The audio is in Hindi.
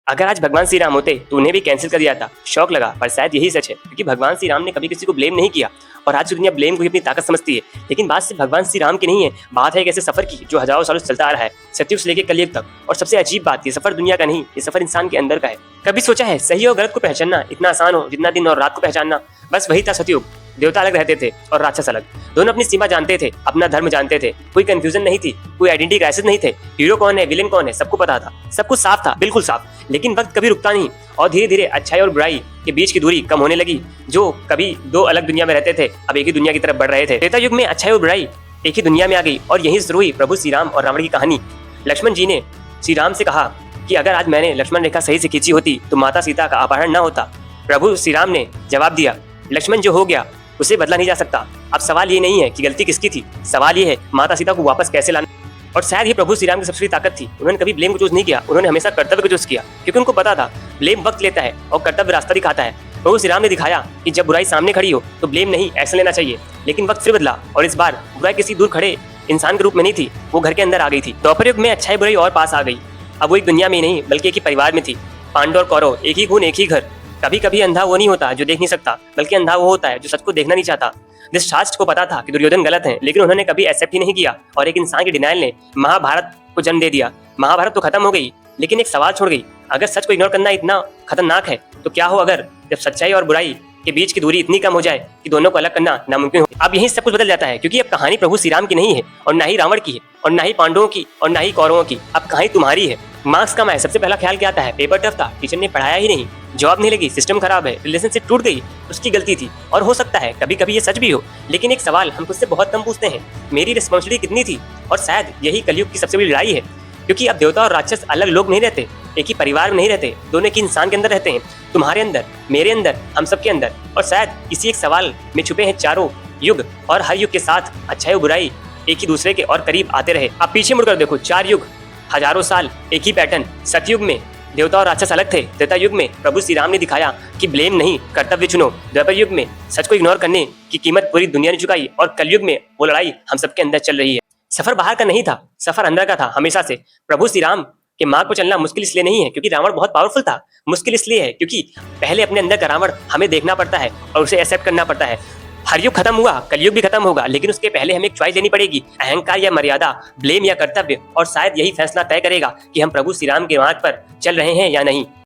अगर आज भगवान श्री राम होते तो उन्हें भी कैंसिल कर दिया था। शौक लगा, पर शायद यही सच है, क्योंकि भगवान श्री राम ने कभी किसी को ब्लेम नहीं किया और आज की दुनिया ब्लेम को ही अपनी ताकत समझती है। लेकिन बात सिर्फ भगवान श्री राम की नहीं है, बात है एक ऐसे सफर की जो हजारों सालों से चलता आ रहा है, सतयुग से लेकर कलयुग तक। और सबसे अजीब बात, ये सफर दुनिया का नहीं, ये सफर इंसान के अंदर का है। कभी सोचा है सही और गलत को पहचानना इतना आसान हो जितना दिन और रात को पहचानना? बस वही था सतयुग। देवता अलग रहते थे और राक्षस अलग। दोनों अपनी सीमा जानते थे, अपना धर्म जानते थे, कोई कंफ्यूजन नहीं थी, कोई आइडेंटिटी क्राइसिस नहीं थे। हीरो कौन है, विलेन कौन है, सबको पता था, सब कुछ साफ था, बिल्कुल साफ। लेकिन वक्त कभी रुकता नहीं और धीरे धीरे अच्छाई और बुराई के बीच की दूरी कम होने लगी। जो कभी दो अलग दुनिया में रहते थे, अब एक ही दुनिया की तरफ बढ़ रहे थे। त्रेता युग में अच्छाई और बुराई एक ही दुनिया में आ गई और यही शुरू हुई प्रभु श्री राम और रावण की कहानी। लक्ष्मण जी ने श्री राम से कहा कि अगर आज मैंने लक्ष्मण रेखा सही से खींची होती तो माता सीता का अपहरण न होता। प्रभु श्री राम ने जवाब दिया, लक्ष्मण जो हो गया उसे बदला नहीं जा सकता। अब सवाल ये नहीं है कि गलती किसकी थी, सवाल ये है माता सीता को वापस कैसे लाना। और शायद ही प्रभु श्री राम की सबसे बड़ी ताकत थी, उन्होंने कभी ब्लेम को चूज नहीं किया, उन्होंने हमेशा कर्तव्य को चूज किया, क्योंकि उनको पता था ब्लेम वक्त लेता है और कर्तव्य रास्ता दिखाता है। प्रभु श्री राम ने दिखाया कि जब बुराई सामने खड़ी हो तो ब्लेम नहीं, एक्शन लेना चाहिए। लेकिन वक्त फिर बदला और इस बार बुराई किसी दूर खड़े इंसान के रूप में नहीं थी, वो घर के अंदर आ गई थी। द्वापर युग में अच्छाई बुराई और पास आ गई। अब वो एक दुनिया में ही नहीं बल्कि एक ही परिवार में थी। पांडव और कौरव, एक ही खून एक ही घर। कभी कभी अंधा वो नहीं होता जो देख नहीं सकता, बल्कि अंधा वो होता है जो सच को देखना नहीं चाहता। धृतराष्ट्र को पता था कि दुर्योधन गलत है, लेकिन उन्होंने कभी एक्सेप्ट ही नहीं किया और एक इंसान की डिनाइल ने महाभारत को जन्म दे दिया। महाभारत तो खत्म हो गई, लेकिन एक सवाल छोड़ गई। अगर सच को इग्नोर करना इतना खतरनाक है तो क्या हो अगर जब सच्चाई और बुराई के बीच की दूरी इतनी कम हो जाए कि दोनों को अलग करना नामुमकिन हो। अब यही सब कुछ बदल जाता है, क्योंकि अब कहानी प्रभु श्री राम की नहीं है और ना ही रावण की है और ना ही पांडवों की और ना ही कौरवों की। अब कहानी तुम्हारी है। मार्क्स कम है, सबसे पहला ख्याल क्या आता है? पेपर टफ था, टीचर ने पढ़ाया ही नहीं, जॉब नहीं लगी, सिस्टम खराब है, रिलेशनशिप टूट गई, उसकी गलती थी। और हो सकता है कभी कभी ये सच भी हो, लेकिन एक सवाल हम खुद से बहुत कम पूछते हैं, मेरी रिस्पॉन्सिबिलिटी कितनी थी? और शायद यही कलयुग की सबसे बड़ी लड़ाई है, क्योंकि अब देवता और राक्षस अलग लोग नहीं रहते, एक ही परिवार में नहीं रहते, दोनों एक ही इंसान के अंदर रहते हैं। तुम्हारे अंदर, मेरे अंदर, हम सबके अंदर। और शायद इसी एक सवाल में छुपे हैं चारों युग, और हर युग के साथ अच्छाई और बुराई एक ही दूसरे के और करीब आते रहे। अब पीछे मुड़कर देखो, 4 युग, हजारों साल, एक ही पैटर्न। सतयुग में देवता और राक्षस अलग थे। त्रेता युग में प्रभु श्री राम ने दिखाया कि ब्लेम नहीं, कर्तव्य चुनो। द्वापर युग में सच को इग्नोर करने की कीमत पूरी दुनिया ने चुकाई और कलयुग में वो लड़ाई हम सबके अंदर चल रही है। सफर बाहर का नहीं था, सफर अंदर का था हमेशा से। प्रभु श्री राम के मार्ग पर चलना मुश्किल इसलिए नहीं है क्योंकि रावण बहुत पावरफुल था, मुश्किल इसलिए है क्योंकि पहले अपने अंदर का रावण हमें देखना पड़ता है और उसे एक्सेप्ट करना पड़ता है। हर युग खत्म हुआ, कलयुग भी खत्म होगा, लेकिन उसके पहले हमें एक चॉइस लेनी पड़ेगी, अहंकार या मर्यादा, ब्लेम या कर्तव्य। और शायद यही फैसला तय करेगा कि हम प्रभु श्री राम के मार्ग पर चल रहे हैं या नहीं।